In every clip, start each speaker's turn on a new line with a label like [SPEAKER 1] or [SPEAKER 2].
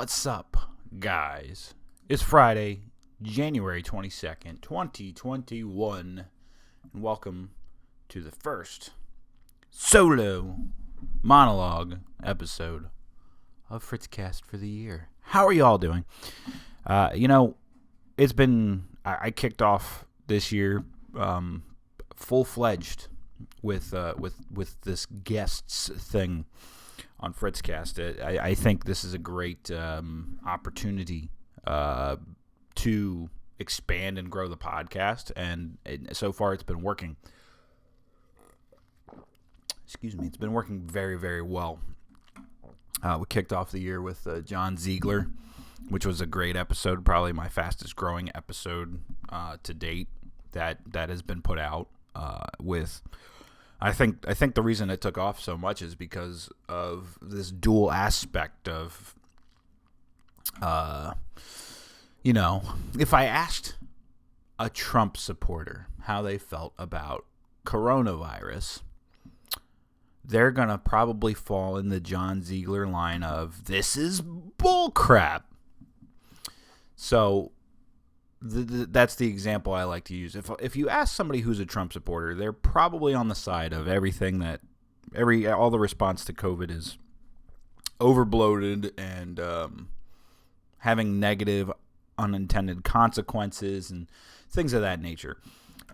[SPEAKER 1] What's up, guys? It's Friday, January 22nd, 2021, and welcome to the first solo monologue episode of FritzCast for the year. How are y'all doing? It's been, I kicked off this year full-fledged with this guests thing on FritzCast. I think this is a great opportunity to expand and grow the podcast, and so far it's been working. Excuse me, it's been working very, very well. We kicked off the year with John Ziegler, which was a great episode, probably my fastest growing episode to date that has been put out. I think the reason it took off so much is because of this dual aspect of, if I asked a Trump supporter how they felt about coronavirus, they're going to probably fall in the John Ziegler line of, this is bullcrap. So that's the example I like to use. If you ask somebody who's a Trump supporter, they're probably on the side of everything that all the response to COVID is overbloated and having negative unintended consequences and things of that nature.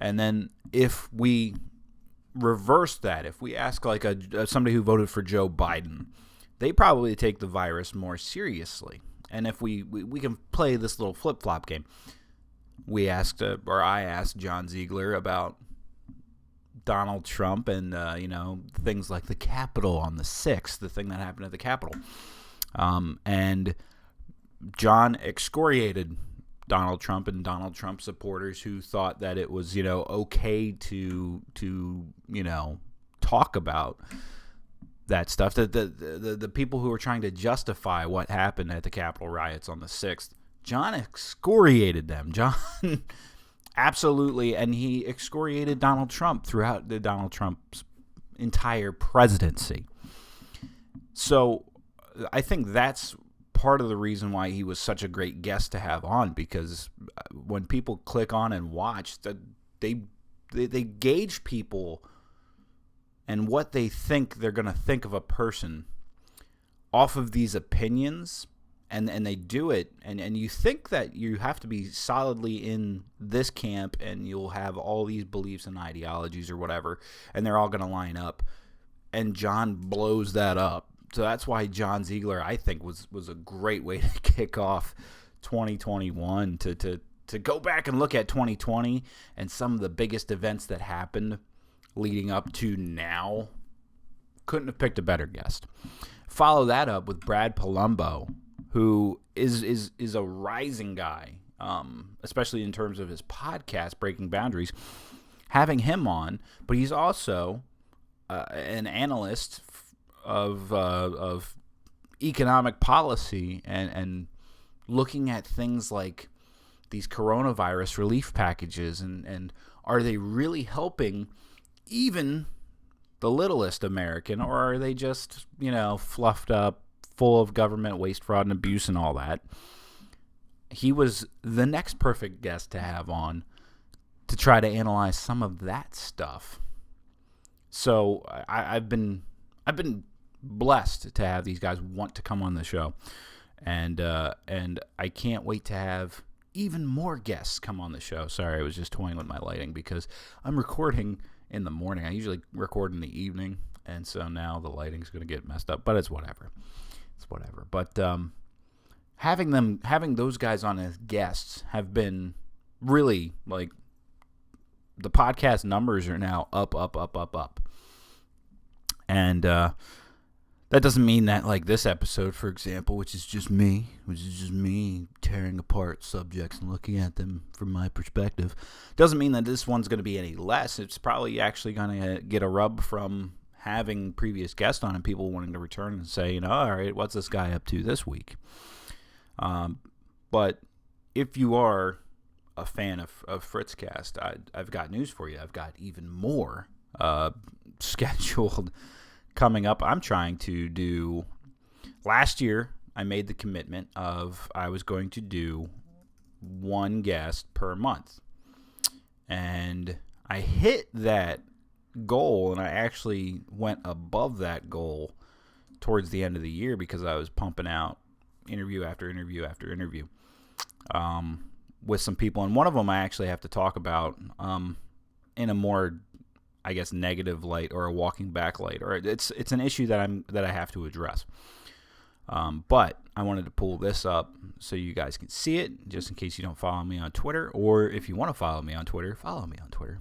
[SPEAKER 1] And then if we reverse that, if we ask like somebody who voted for Joe Biden, they probably take the virus more seriously. And if we can play this little flip-flop game, I asked John Ziegler about Donald Trump and, things like the Capitol on the 6th, the thing that happened at the Capitol. And John excoriated Donald Trump and Donald Trump supporters who thought that it was, okay to talk about that stuff. The people who were trying to justify what happened at the Capitol riots on the 6th, John excoriated them. John absolutely, and he excoriated Donald Trump throughout Donald Trump's entire presidency. So I think that's part of the reason why he was such a great guest to have on, because when people click on and watch, they gauge people and what they think they're going to think of a person off of these opinions. And they do it, and you think that you have to be solidly in this camp and you'll have all these beliefs and ideologies or whatever, and they're all going to line up. And John blows that up. So that's why John Ziegler, I think, was a great way to kick off 2021, to go back and look at 2020 and some of the biggest events that happened leading up to now. Couldn't have picked a better guest. Follow that up with Brad Palumbo, who is a rising guy, especially in terms of his podcast, Breaking Boundaries. Having him on, but he's also an analyst of economic policy and looking at things like these coronavirus relief packages and are they really helping even the littlest American, or are they just, fluffed up, full of government waste, fraud, and abuse and all that? He was the next perfect guest to have on to try to analyze some of that stuff. So I've been blessed to have these guys want to come on the show, and I can't wait to have even more guests come on the show. Sorry, I was just toying with my lighting because I'm recording in the morning. I usually record in the evening, and so now the lighting's going to get messed up, but it's whatever. But having those guys on as guests have been really, like, the podcast numbers are now up. And that doesn't mean that, like, this episode, for example, which is just me tearing apart subjects and looking at them from my perspective, doesn't mean that this one's going to be any less. It's probably actually going to get a rub from having previous guests on and people wanting to return and say, all right, what's this guy up to this week? But if you are a fan of FritzCast, I've got news for you. I've got even more scheduled coming up. I'm trying to do, last year I made the commitment of I was going to do one guest per month. And I hit that goal, and I actually went above that goal towards the end of the year because I was pumping out interview after interview after interview with some people. And one of them I actually have to talk about in a more, I guess, negative light, or a walking back light, or it's an issue that I have to address. But I wanted to pull this up so you guys can see it, just in case you don't follow me on Twitter, or if you want to follow me on Twitter, follow me on Twitter.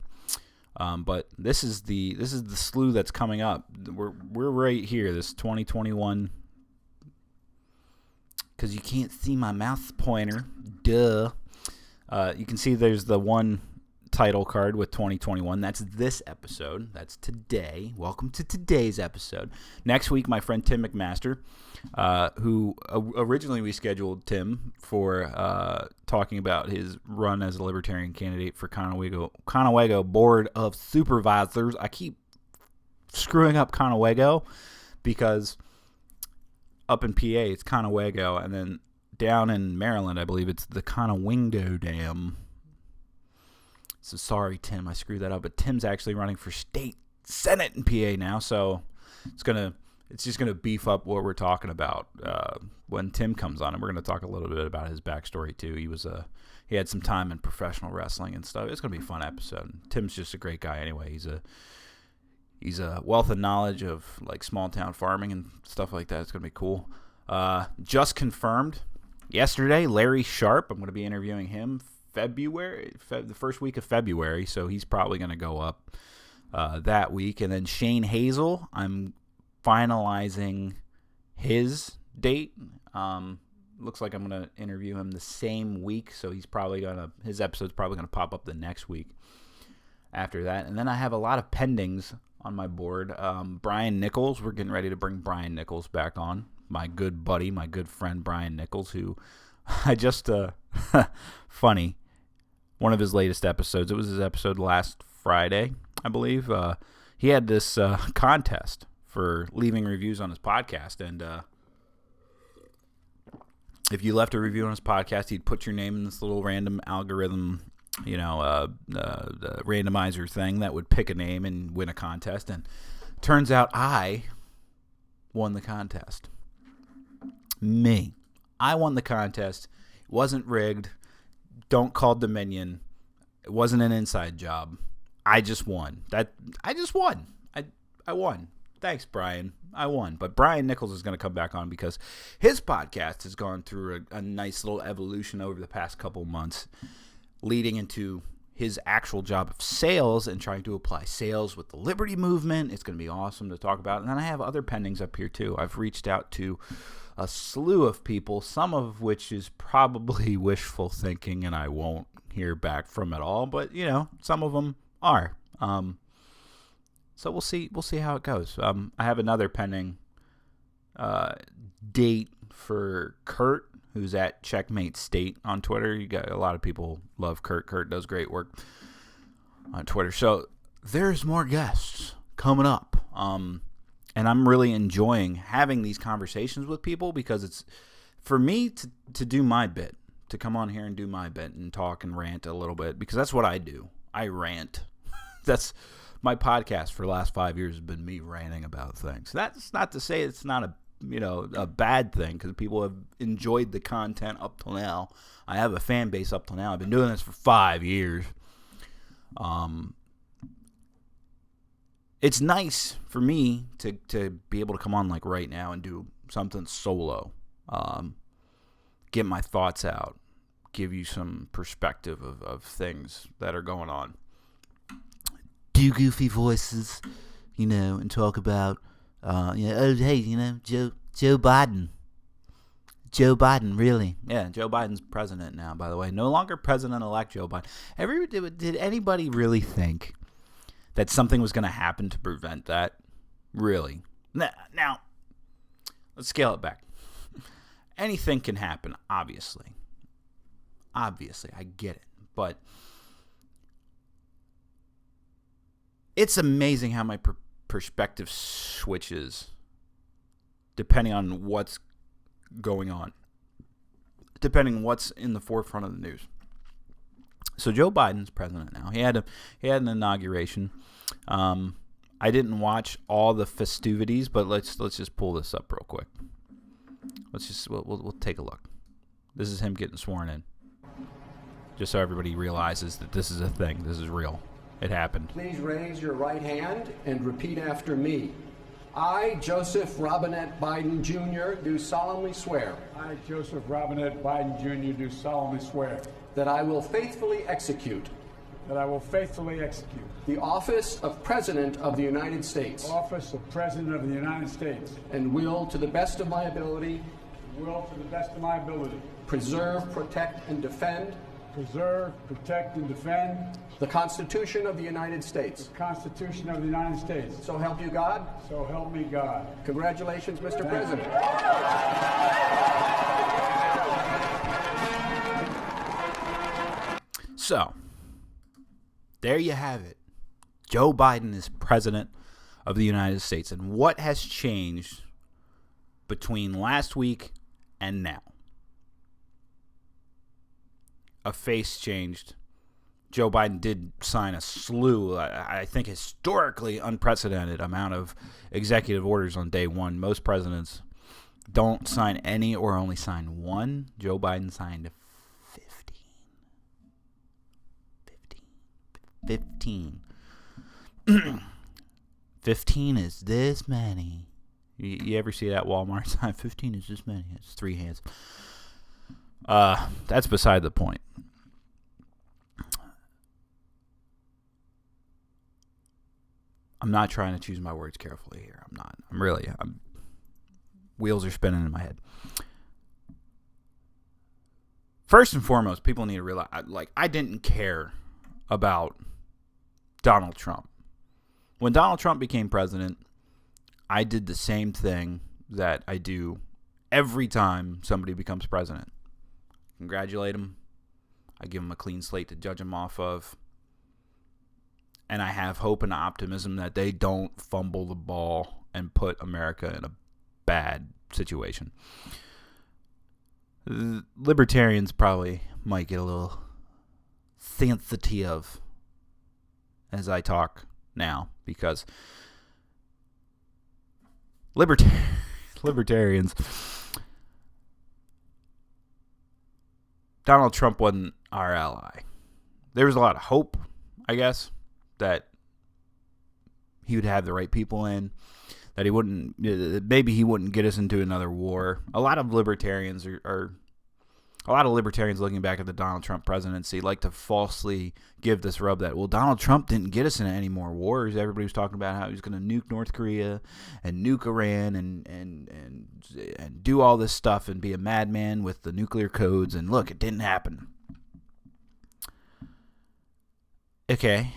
[SPEAKER 1] But this is the slew that's coming up. We're right here. This 2021, because you can't see my mouse pointer. Duh. You can see there's the one title card with 2021. That's this episode. That's today. Welcome to today's episode. Next week, my friend Tim McMaster, who originally we scheduled Tim for talking about his run as a Libertarian candidate for Conewago Board of Supervisors. I keep screwing up Conewago because up in PA it's Conewago, and then down in Maryland I believe it's the Conowingo Dam. So sorry, Tim, I screwed that up. But Tim's actually running for state senate in PA now, so it's just gonna beef up what we're talking about when Tim comes on, and we're gonna talk a little bit about his backstory too. He had some time in professional wrestling and stuff. It's gonna be a fun episode. Tim's just a great guy anyway. He's a wealth of knowledge of like small town farming and stuff like that. It's gonna be cool. Just confirmed yesterday, Larry Sharp. I'm gonna be interviewing him the first week of February, so he's probably going to go up that week. And then Shane Hazel, I'm finalizing his date. Looks like I'm going to interview him the same week, so his episode's probably going to pop up the next week after that. And then I have a lot of pendings on my board. Brian Nichols, we're getting ready to bring Brian Nichols back on. My good buddy, my good friend Brian Nichols, who I just funny. One of his latest episodes. It was his episode last Friday, I believe. He had this contest for leaving reviews on his podcast, and if you left a review on his podcast, he'd put your name in this little random algorithm, the randomizer thing that would pick a name and win a contest. And turns out I won the contest. I won the contest. It wasn't rigged. Don't call Dominion. It wasn't an inside job. I just won. I just won. I won. Thanks, Brian. I won. But Brian Nichols is going to come back on because his podcast has gone through a nice little evolution over the past couple months, leading into his actual job of sales and trying to apply sales with the Liberty Movement. It's going to be awesome to talk about. And then I have other pendings up here, too. I've reached out to a slew of people, some of which is probably wishful thinking, and I won't hear back from at all. But some of them are. So we'll see. We'll see how it goes. I have another pending date for Kurt, who's at Checkmate State on Twitter. You got a lot of people love Kurt. Kurt does great work on Twitter. So there's more guests coming up. And I'm really enjoying having these conversations with people because it's, for me to do my bit, to come on here and do my bit and talk and rant a little bit, because that's what I do. I rant. That's my podcast for the last 5 years has been me ranting about things. That's not to say it's not a bad thing, because people have enjoyed the content up till now. I have a fan base up till now. I've been doing this for 5 years. It's nice for me to be able to come on like right now and do something solo, get my thoughts out, give you some perspective of things that are going on. Do goofy voices, and talk about, oh, hey, Joe Biden. Joe Biden, really? Yeah, Joe Biden's president now, by the way. No longer President-elect Joe Biden. Did anybody really think that something was going to happen to prevent that? Really? Now, let's scale it back. Anything can happen, obviously. Obviously, I get it. But it's amazing how my perspective switches depending on what's going on, depending on what's in the forefront of the news. So Joe Biden's president now. He had an inauguration. I didn't watch all the festivities, but let's just pull this up real quick. We'll take a look. This is him getting sworn in. Just so everybody realizes that this is a thing. This is real. It happened.
[SPEAKER 2] Please raise your right hand and repeat after me. I, Joseph Robinette Biden Jr., do solemnly swear.
[SPEAKER 3] I, Joseph Robinette Biden Jr., do solemnly swear.
[SPEAKER 2] That I will faithfully execute.
[SPEAKER 3] That I will faithfully execute.
[SPEAKER 2] The office of President of the United States.
[SPEAKER 3] Office of President of the United States.
[SPEAKER 2] And will, to the best of my ability.
[SPEAKER 3] Will, to the best of my ability.
[SPEAKER 2] Preserve, protect, and defend.
[SPEAKER 3] Preserve, protect, and defend.
[SPEAKER 2] The Constitution of the United States.
[SPEAKER 3] The Constitution of the United States.
[SPEAKER 2] So help you God.
[SPEAKER 3] So help me God.
[SPEAKER 2] Congratulations, Mr. President.
[SPEAKER 1] So, there you have it. Joe Biden is president of the United States. And what has changed between last week and now? A face changed. Joe Biden did sign a slew, I think historically unprecedented amount of executive orders on day one. Most presidents don't sign any or only sign one. Joe Biden signed 15. 15 is this many. You ever see that Walmart sign? 15 is this many. It's 3 hands. That's beside the point. I'm not trying to choose my words carefully here. I'm not. Wheels are spinning in my head. First and foremost, people need to realize, I didn't care about Donald Trump. When Donald Trump became president, I did the same thing that I do every time somebody becomes president. Congratulate him. I give him a clean slate to judge him off of. And I have hope and optimism that they don't fumble the ball and put America in a bad situation. The libertarians probably might get a little sensitive as I talk now, because libertarians, Donald Trump wasn't our ally. There was a lot of hope, I guess, that he would have the right people in, that maybe he wouldn't get us into another war. A lot of libertarians looking back at the Donald Trump presidency like to falsely give this rub that, well, Donald Trump didn't get us into any more wars. Everybody was talking about how he was going to nuke North Korea and nuke Iran and do all this stuff and be a madman with the nuclear codes. And look, it didn't happen. Okay.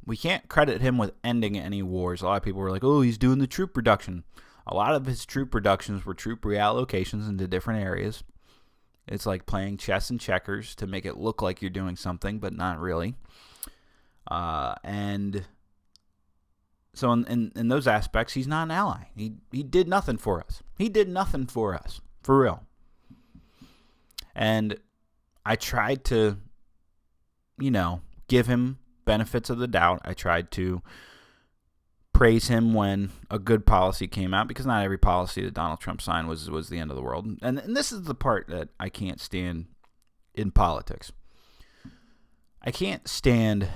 [SPEAKER 1] We can't credit him with ending any wars. A lot of people were like, oh, he's doing the troop reduction. A lot of his troop reductions were troop reallocations into different areas. It's like playing chess and checkers to make it look like you're doing something, but not really. And so in those aspects, he's not an ally. He did nothing for us. He did nothing for us, for real. And I tried to, give him benefits of the doubt. I tried to praise him when a good policy came out, because not every policy that Donald Trump signed was the end of the world. And this is the part that I can't stand in politics. I can't stand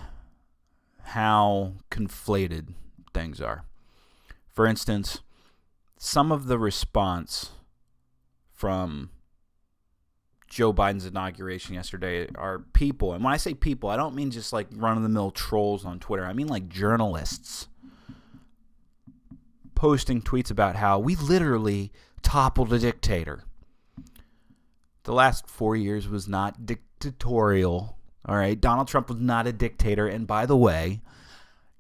[SPEAKER 1] how conflated things are. For instance, some of the response from Joe Biden's inauguration yesterday are people. And when I say people, I don't mean just like run-of-the-mill trolls on Twitter. I mean like journalists posting tweets about how we literally toppled a dictator. The last 4 years was not dictatorial. All right, Donald Trump was not a dictator. And by the way,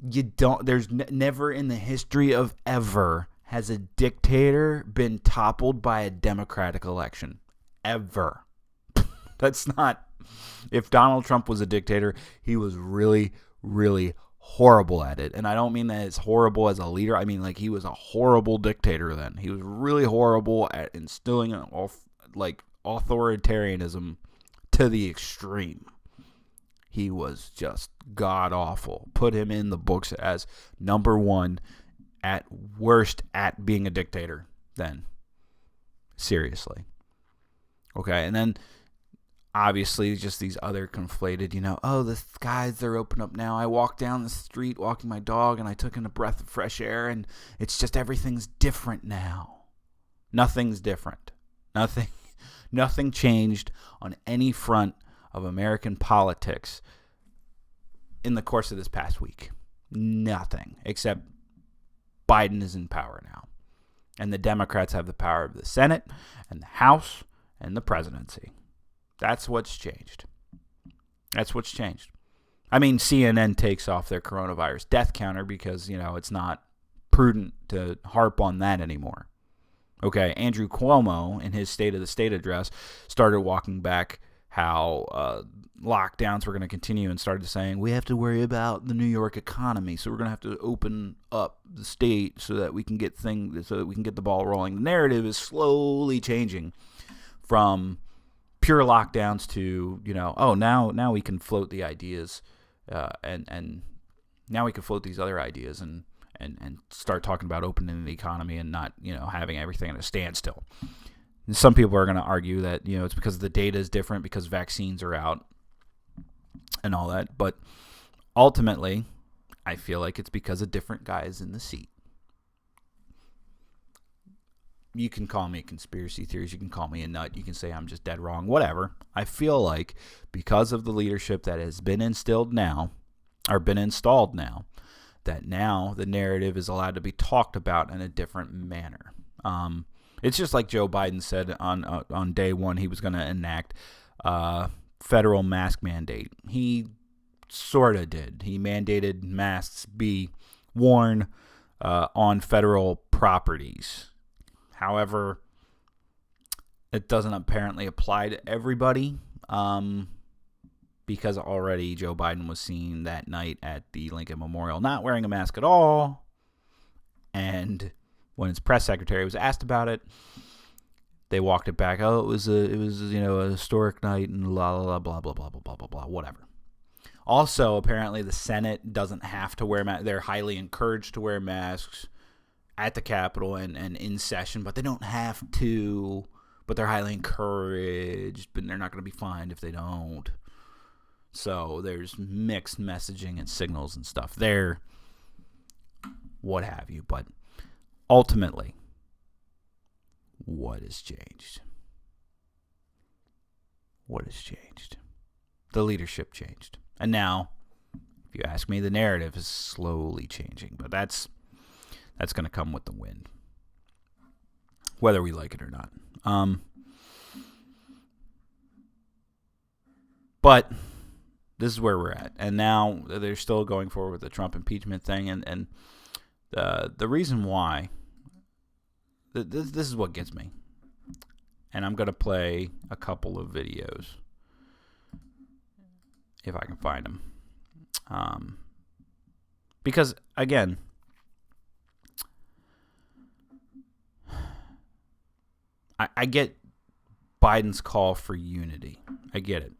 [SPEAKER 1] there's never in the history of ever has a dictator been toppled by a democratic election. Ever. That's not. If Donald Trump was a dictator, he was really, really horrible at it. And I don't mean that it's horrible as a leader. I mean, like, he was a horrible dictator then. He was really horrible at instilling authoritarianism to the extreme. He was just god-awful. Put him in the books as number one at worst at being a dictator then. Seriously. Okay, and then obviously just these other conflated, the skies are open up now. I walked down the street walking my dog and I took in a breath of fresh air and it's just everything's different now. Nothing's different. Nothing changed on any front of American politics in the course of this past week. Nothing, except Biden is in power now. And the Democrats have the power of the Senate and the House and the presidency. That's what's changed. I mean, CNN takes off their coronavirus death counter because, it's not prudent to harp on that anymore. Okay, Andrew Cuomo, in his State of the State address, started walking back how lockdowns were going to continue and started saying, we have to worry about the New York economy, so we're going to have to open up the state so that we can get the ball rolling. The narrative is slowly changing from pure lockdowns to, now we can float the ideas and now we can float these other ideas and start talking about opening the economy and not, having everything at a standstill. And some people are going to argue that, it's because the data is different because vaccines are out and all that. But ultimately, I feel like it's because of different guys in the seat. You can call me a conspiracy theorist. You can call me a nut. You can say I'm just dead wrong. Whatever. I feel like because of the leadership that has been installed now, that now the narrative is allowed to be talked about in a different manner. It's just like Joe Biden said on day one he was going to enact federal mask mandate. He sort of did. He mandated masks be worn on federal properties. However, it doesn't apparently apply to everybody because already Joe Biden was seen that night at the Lincoln Memorial not wearing a mask at all. And when his press secretary was asked about it, they walked it back. Oh, it was a historic night and blah blah blah blah blah blah blah blah blah whatever. Also, apparently the Senate doesn't have to wear masks. They're highly encouraged to wear masks at the Capitol and in session, but they don't have to. But they're highly encouraged, but they're not going to be fined if they don't. So there's mixed messaging and signals and stuff there, what have you. But ultimately, what has changed? What has changed? The leadership changed. And now, if you ask me, the narrative is slowly changing. But that's going to come with the wind, whether we like it or not. But this is where we're at. And now they're still going forward with the Trump impeachment thing. And the reason why, this is what gets me. And I'm going to play a couple of videos, if I can find them. Because, again, I get Biden's call for unity. I get it.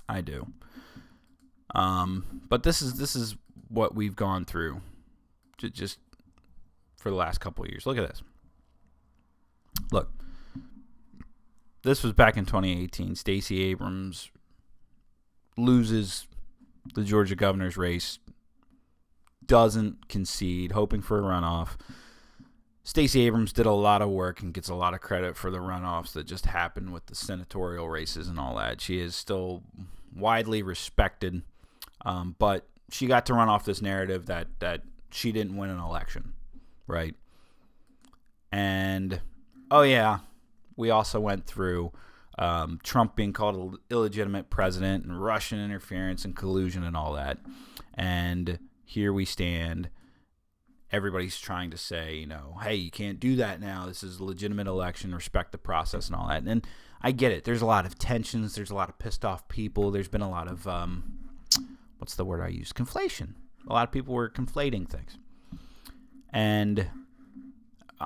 [SPEAKER 1] I do. But this is what we've gone through just for the last couple of years. Look at this. Look. This was back in 2018. Stacey Abrams loses the Georgia governor's race, doesn't concede, hoping for a runoff. Stacey Abrams did a lot of work and gets a lot of credit for the runoffs that just happened with the senatorial races and all that. She is still widely respected, but she got to run off this narrative that she didn't win an election, right? And, oh yeah, we also went through Trump being called an illegitimate president and Russian interference and collusion and all that. And here we stand. Everybody's trying to say, hey, you can't do that now. This is a legitimate election. Respect the process and all that. And I get it. There's a lot of tensions. There's a lot of pissed off people. There's been a lot of, what's the word I use? Conflation. A lot of people were conflating things. And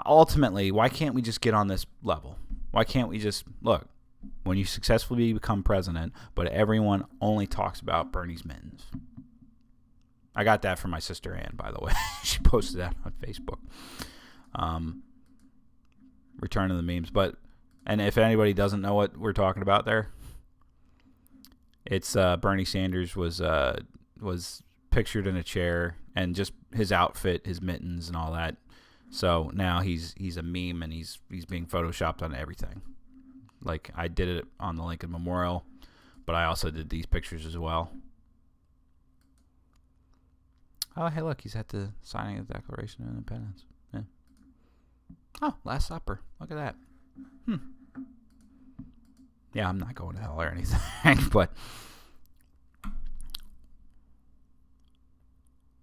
[SPEAKER 1] ultimately, why can't we just get on this level? Why can't we just, look, when you successfully become president, but everyone only talks about Bernie's mittens. I got that from my sister Ann, by the way. She posted that on Facebook. Return to the memes. And if anybody doesn't know what we're talking about there, it's Bernie Sanders was pictured in a chair, and just his outfit, his mittens and all that. So now he's a meme, and he's being photoshopped on everything. Like, I did it on the Lincoln Memorial, but I also did these pictures as well. Oh, hey, look, he's at the signing of the Declaration of Independence. Yeah. Oh, Last Supper. Look at that. Yeah, I'm not going to hell or anything, but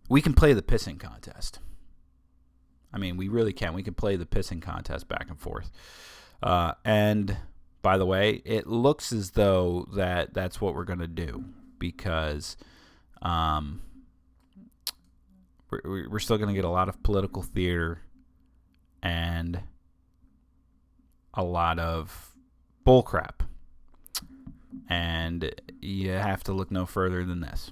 [SPEAKER 1] we can play the pissing contest. I mean, we really can. We can play the pissing contest back and forth. And by the way, it looks as though that's what we're going to do, because we're still going to get a lot of political theater and a lot of bullcrap. And you have to look no further than this.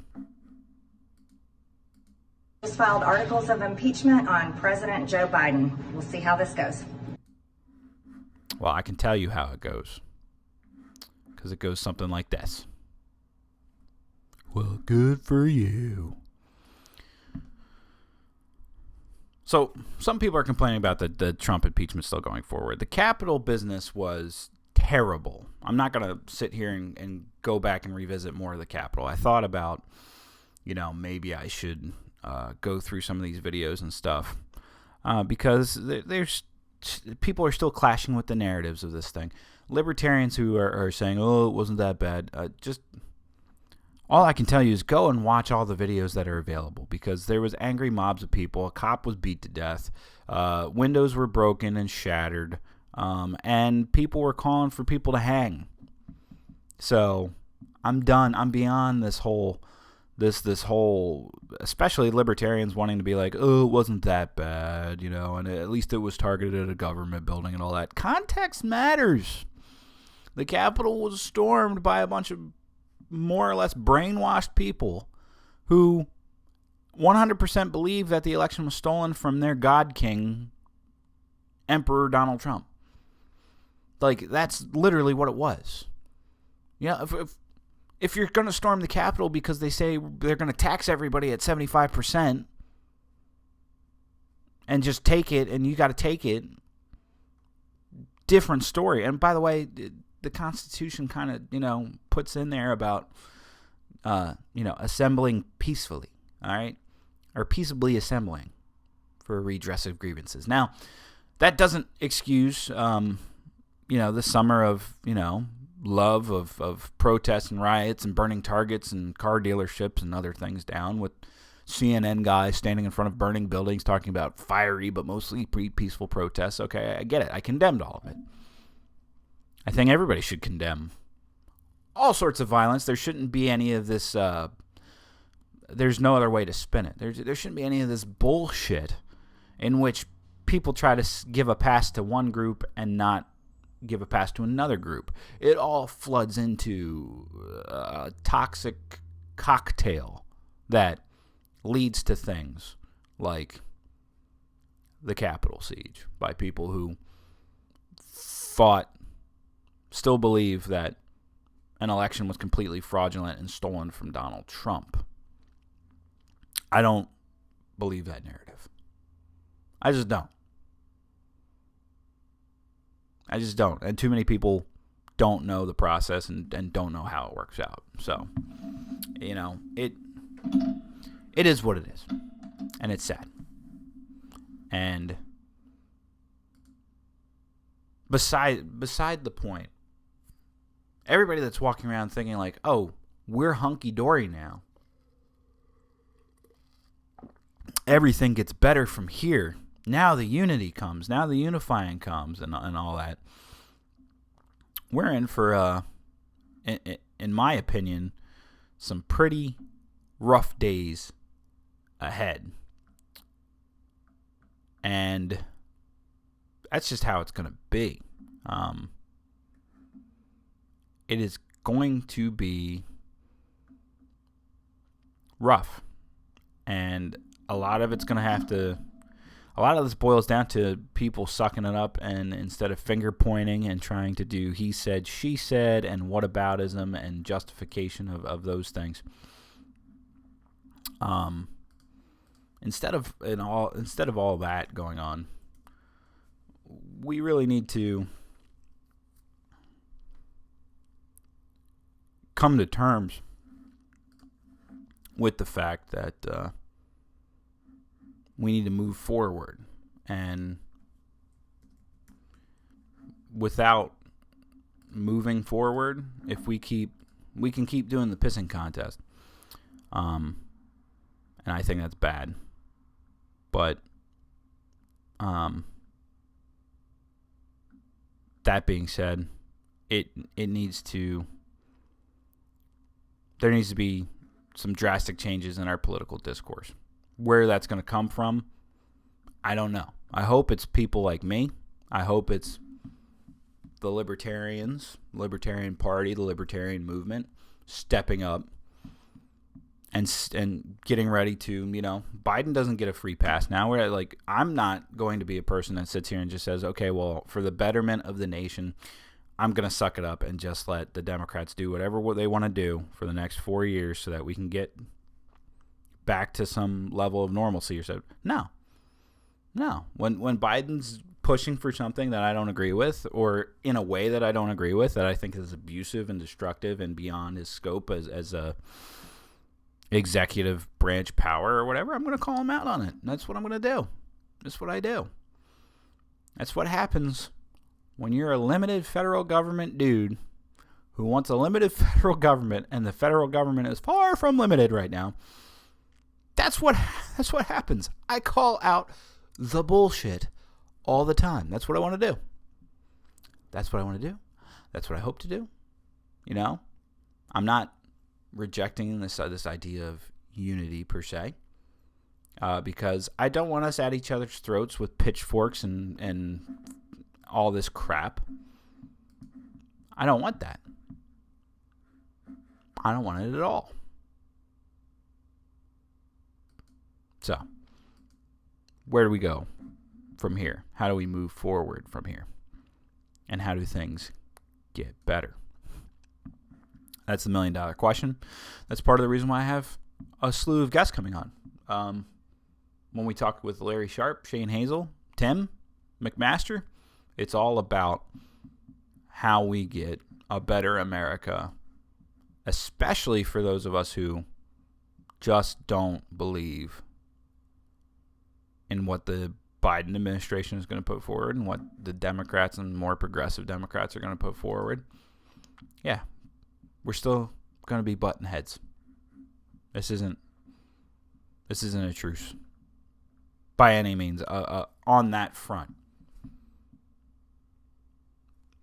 [SPEAKER 4] Just filed articles of impeachment on President Joe Biden. We'll see how this goes.
[SPEAKER 1] Well, I can tell you how it goes, because it goes something like this. Well, good for you. So, some people are complaining about the Trump impeachment still going forward. The Capitol business was terrible. I'm not going to sit here and go back and revisit more of the Capitol. I thought about, maybe I should go through some of these videos and stuff, because there's people are still clashing with the narratives of this thing. Libertarians who are saying, oh, it wasn't that bad. Just all I can tell you is go and watch all the videos that are available, because there was angry mobs of people. A cop was beat to death. Windows were broken and shattered. And people were calling for people to hang. So I'm done. I'm beyond this whole, especially libertarians wanting to be like, oh, it wasn't that bad, and at least it was targeted at a government building and all that. Context matters. The Capitol was stormed by a bunch of more or less brainwashed people who 100% believe that the election was stolen from their God King, Emperor Donald Trump. Like, that's literally what it was. If you're going to storm the Capitol because they say they're going to tax everybody at 75% and just take it, and you got to take it, different story. And by the way, the Constitution kind of, puts in there about, assembling peacefully, all right? Or peaceably assembling for a redress of grievances. Now, that doesn't excuse, the summer of, love of protests and riots and burning targets and car dealerships and other things down, with CNN guys standing in front of burning buildings talking about fiery but mostly peaceful protests. Okay, I get it. I condemned all of it. I think everybody should condemn all sorts of violence. There shouldn't be any of this. There's no other way to spin it. There shouldn't be any of this bullshit in which people try to give a pass to one group and not give a pass to another group. It all floods into a toxic cocktail that leads to things like the Capitol siege by people who still believe that an election was completely fraudulent and stolen from Donald Trump. I don't believe that narrative. I just don't. And too many people don't know the process and don't know how it works out. So, it is what it is. And it's sad. And beside the point, everybody that's walking around thinking like, oh, we're hunky-dory now, everything gets better from here. Now the unity comes. Now the unifying comes and all that. We're in for, in my opinion, some pretty rough days ahead. And that's just how it's going to be. It is going to be rough. And a lot of this boils down to people sucking it up, and instead of finger pointing and trying to do he said, she said, and whataboutism and justification of those things. Instead of all that going on, we really need to come to terms with the fact that we need to move forward. And without moving forward, if we can keep doing the pissing contest. And I think that's bad. But that being said, there needs to be some drastic changes in our political discourse. Where that's going to come from, I don't know. I hope it's people like me. I hope it's the Libertarian Party, the Libertarian movement, stepping up and getting ready to, Biden doesn't get a free pass. Now I'm not going to be a person that sits here and just says, okay, well, for the betterment of the nation, I'm going to suck it up and just let the Democrats do whatever they want to do for the next 4 years so that we can get back to some level of normalcy or so. No. When Biden's pushing for something that I don't agree with, or in a way that I don't agree with, that I think is abusive and destructive and beyond his scope as a executive branch power or whatever, I'm going to call him out on it. And that's what I'm going to do. That's what I do. That's what happens when you're a limited federal government dude who wants a limited federal government, and the federal government is far from limited right now. That's what happens. I call out the bullshit all the time. That's what I want to do. That's what I want to do. That's what I hope to do. I'm not rejecting this idea of unity per se, because I don't want us at each other's throats with pitchforks and all this crap. I don't want that. I don't want it at all. So, where do we go from here? How do we move forward from here? And how do things get better? That's the $1 million question. That's part of the reason why I have a slew of guests coming on. When we talk with Larry Sharp, Shane Hazel, Tim McMaster, it's all about how we get a better America, especially for those of us who just don't believe in what the Biden administration is going to put forward and what the Democrats and more progressive Democrats are going to put forward. Yeah, we're still going to be button heads. This isn't a truce by any means on that front.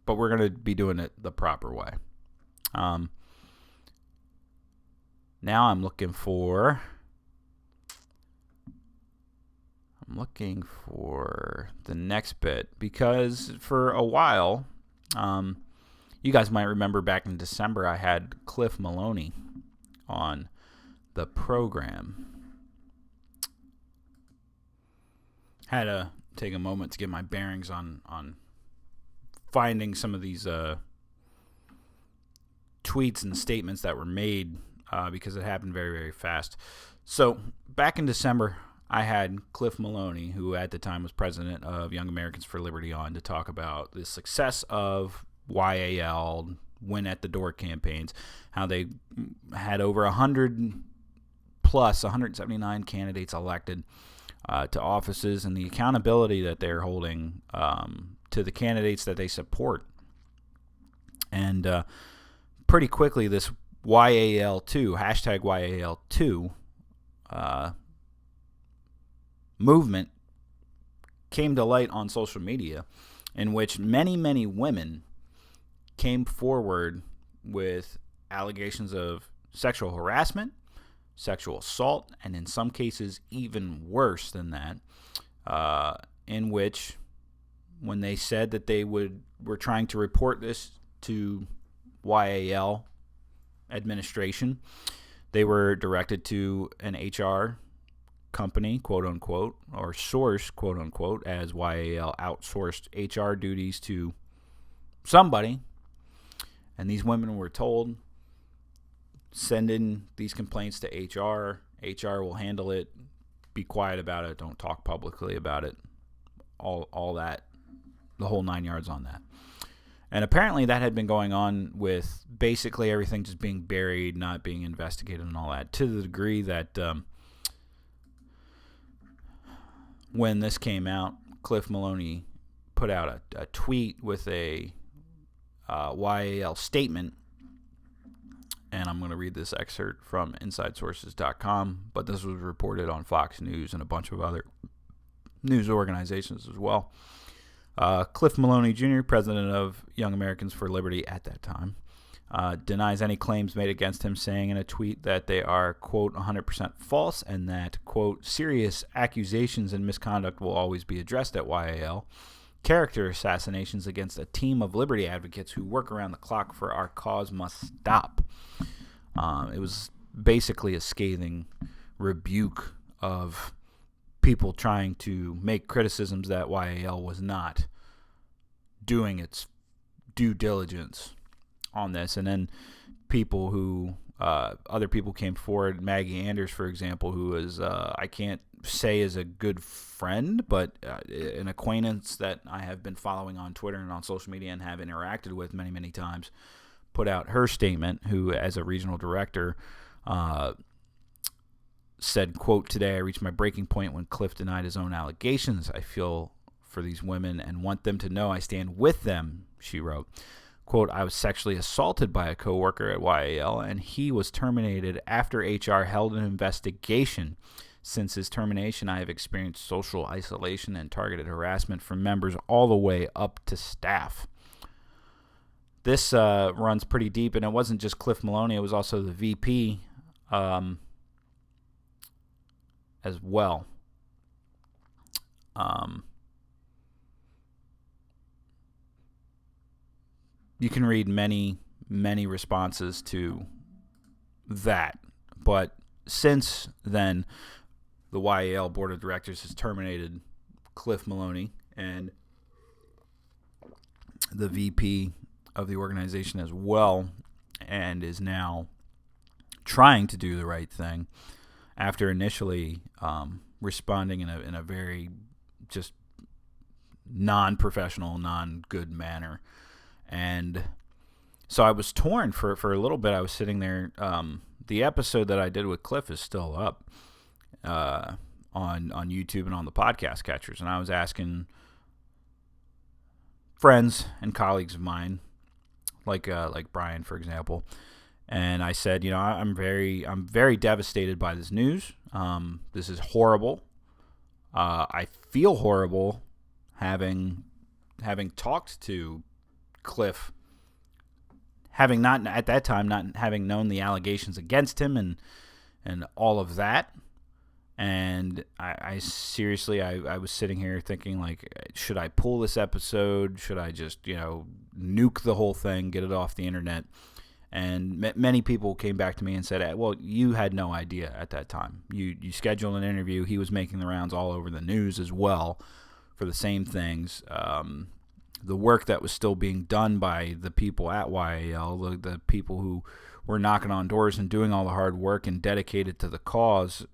[SPEAKER 1] But we're going to be doing it the proper way. Now I'm looking for the next bit, because for a while, you guys might remember back in December, I had Cliff Maloney on the program. Had to take a moment to get my bearings on finding some of these tweets and statements that were made, because it happened very, very fast. So back in December, I had Cliff Maloney, who at the time was president of Young Americans for Liberty, on to talk about the success of YAL, Win at the Door campaigns, how they had over 179 candidates elected to offices, and the accountability that they're holding to the candidates that they support. And pretty quickly, this YAL2, hashtag YAL2 movement came to light on social media, in which many, many women came forward with allegations of sexual harassment, sexual assault, and in some cases even worse than that, in which when they said that they were trying to report this to YAL administration, they were directed to an HR company, quote unquote, or source, quote unquote, as YAL outsourced HR duties to somebody. And these women were told, send in these complaints to HR. HR will handle it. Be quiet about it. Don't talk publicly about it. All that, the whole 9 yards on that. And apparently that had been going on with basically everything just being buried, not being investigated and all that, to the degree that when this came out, Cliff Maloney put out a tweet with a YAL statement, and I'm going to read this excerpt from InsideSources.com, but this was reported on Fox News and a bunch of other news organizations as well. Cliff Maloney Jr., president of Young Americans for Liberty at that time, denies any claims made against him, saying in a tweet that they are, quote, 100% false, and that, quote, serious accusations and misconduct will always be addressed at YAL. Character assassinations against a team of liberty advocates who work around the clock for our cause must stop. It was basically a scathing rebuke of people trying to make criticisms that YAL was not doing its due diligence on this. And then people who, other people came forward, Maggie Anders, for example, who is, I can't say is a good friend, but an acquaintance that I have been following on Twitter and on social media and have interacted with many, many times, put out her statement, who, as a regional director, said, quote, today I reached my breaking point when Cliff denied his own allegations. I feel for these women and want them to know I stand with them, she wrote. Quote, I was sexually assaulted by a coworker at YAL, and he was terminated after HR held an investigation. Since his termination, I have experienced social isolation and targeted harassment from members all the way up to staff. This runs pretty deep, and it wasn't just Cliff Maloney. It was also the VP as well. You can read many, many responses to that. But since then, the YAL Board of Directors has terminated Cliff Maloney, and the VP of the organization as well, and is now trying to do the right thing after initially responding in a very just non-professional, non-good manner. And so I was torn for a little bit. I was sitting there. The episode that I did with Cliff is still up on YouTube and on the podcast catchers. And I was asking friends and colleagues of mine, like Brian, for example, and I said, I'm very devastated by this news. This is horrible. I feel horrible having talked to Cliff, having not at that time not having known the allegations against him and all of that. And I seriously, I was sitting here thinking, like, should I pull this episode? Should I just, nuke the whole thing, get it off the internet? And many people came back to me and said, well, you had no idea at that time. You scheduled an interview. He was making the rounds all over the news as well for the same things. The work that was still being done by the people at YAL, the people who were knocking on doors and doing all the hard work and dedicated to the cause,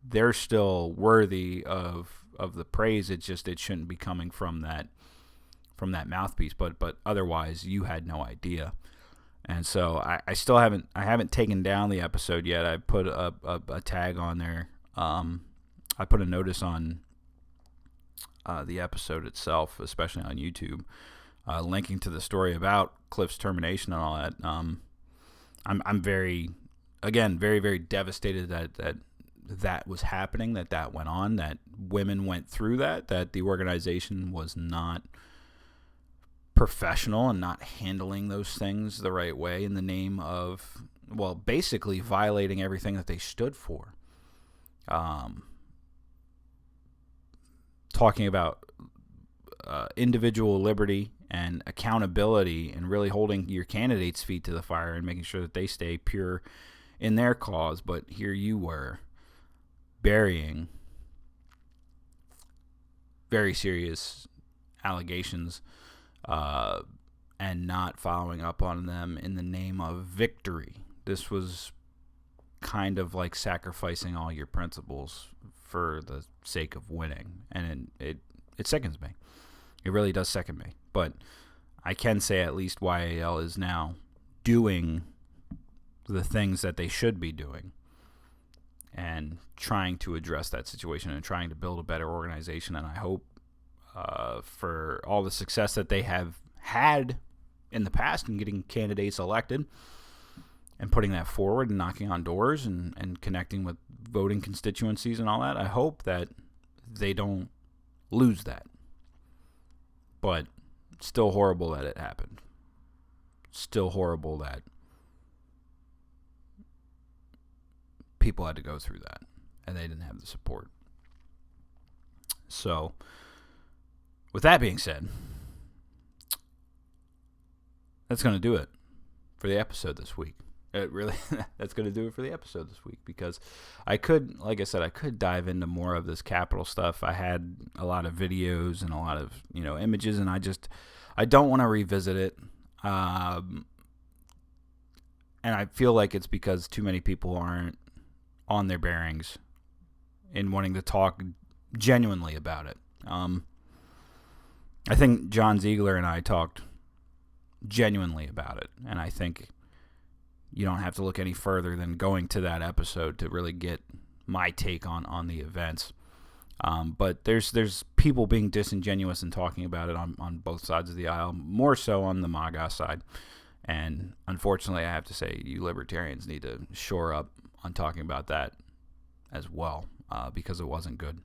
[SPEAKER 1] they're still worthy of the praise. It shouldn't be coming from that mouthpiece. But otherwise, you had no idea. And so I still haven't taken down the episode yet. I put a tag on there. I put a notice on the episode itself, especially on YouTube, linking to the story about Cliff's termination and all that. I'm very, very devastated that was happening, that went on, that women went through that the organization was not professional and not handling those things the right way in the name of basically violating everything that they stood for. Talking about individual liberty and accountability and really holding your candidates' feet to the fire and making sure that they stay pure in their cause. But here you were burying very serious allegations and not following up on them in the name of victory. This was kind of like sacrificing all your principles for the sake of winning, and it sickens me. It really does sicken me. But I can say at least YAL is now doing the things that they should be doing and trying to address that situation and trying to build a better organization. And I hope for all the success that they have had in the past in getting candidates elected and putting that forward and knocking on doors and connecting with voting constituencies and all that, I hope that they don't lose that. But still horrible that it happened. Still horrible that people had to go through that and they didn't have the support. So, with that being said, that's going to do it for the episode this week. That's going to do it for the episode this week, because I could dive into more of this Capitol stuff. I had a lot of videos and a lot of, images, and I don't want to revisit it. And I feel like it's because too many people aren't on their bearings in wanting to talk genuinely about it. I think John Ziegler and I talked genuinely about it, and I think you don't have to look any further than going to that episode to really get my take on the events. But there's people being disingenuous and talking about it on both sides of the aisle, more so on the MAGA side. And unfortunately, I have to say, you libertarians need to shore up on talking about that as well, because it wasn't good.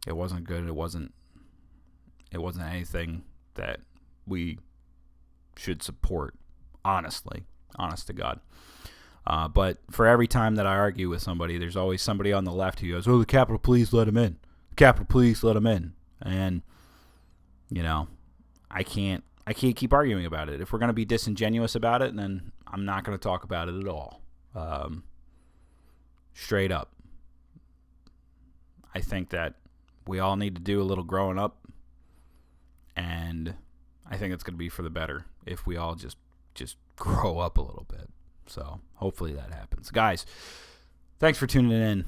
[SPEAKER 1] It wasn't good. It wasn't anything that we should support, honest to God. But for every time that I argue with somebody, there's always somebody on the left who goes, "Oh, the Capitol Police let him in. The Capitol Police let him in." And, I can't keep arguing about it. If we're going to be disingenuous about it, then I'm not going to talk about it at all. Straight up. I think that we all need to do a little growing up, and I think it's going to be for the better if we all just grow up a little bit. So hopefully that happens. Guys, thanks for tuning in.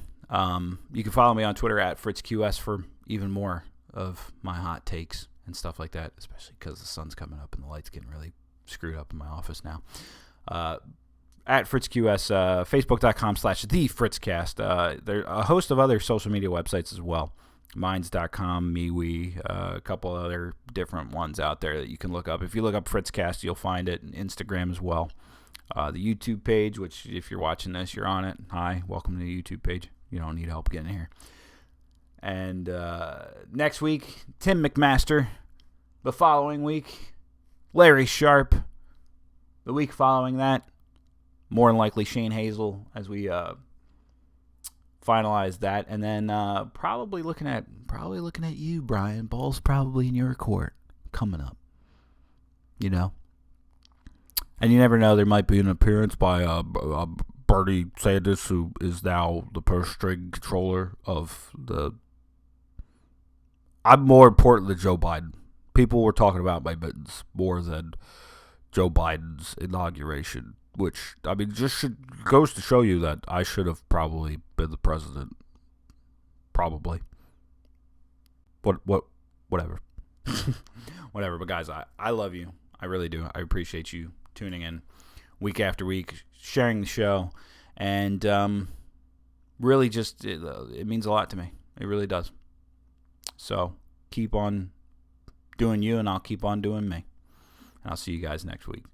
[SPEAKER 1] You can follow me on Twitter at FritzQS for even more of my hot takes and stuff like that, especially because the sun's coming up and the light's getting really screwed up in my office now. At FritzQS, Facebook.com/TheFritzCast. There are a host of other social media websites as well. Minds.com, MeWe, a couple other different ones out there that you can look up. If you look up FritzCast, you'll find it. Instagram as well. The YouTube page, which if you're watching this, you're on it. Hi, welcome to the YouTube page. You don't need help getting here. And next week, Tim McMaster. The following week, Larry Sharp. The week following that, more than likely Shane Hazel as we finalize that, and then probably looking at you, Brian. Ball's probably in your court coming up. And you never know, there might be an appearance by Bernie Sanders, who is now the purse string controller of the. I'm more important than Joe Biden. People were talking about my mittens more than Joe Biden's inauguration, which, just goes to show you that I should have probably been the president. Probably. Whatever. Whatever. But guys, I love you. I really do. I appreciate you tuning in week after week, sharing the show, and really just, it means a lot to me. It really does. So keep on doing you, and I'll keep on doing me. And I'll see you guys next week.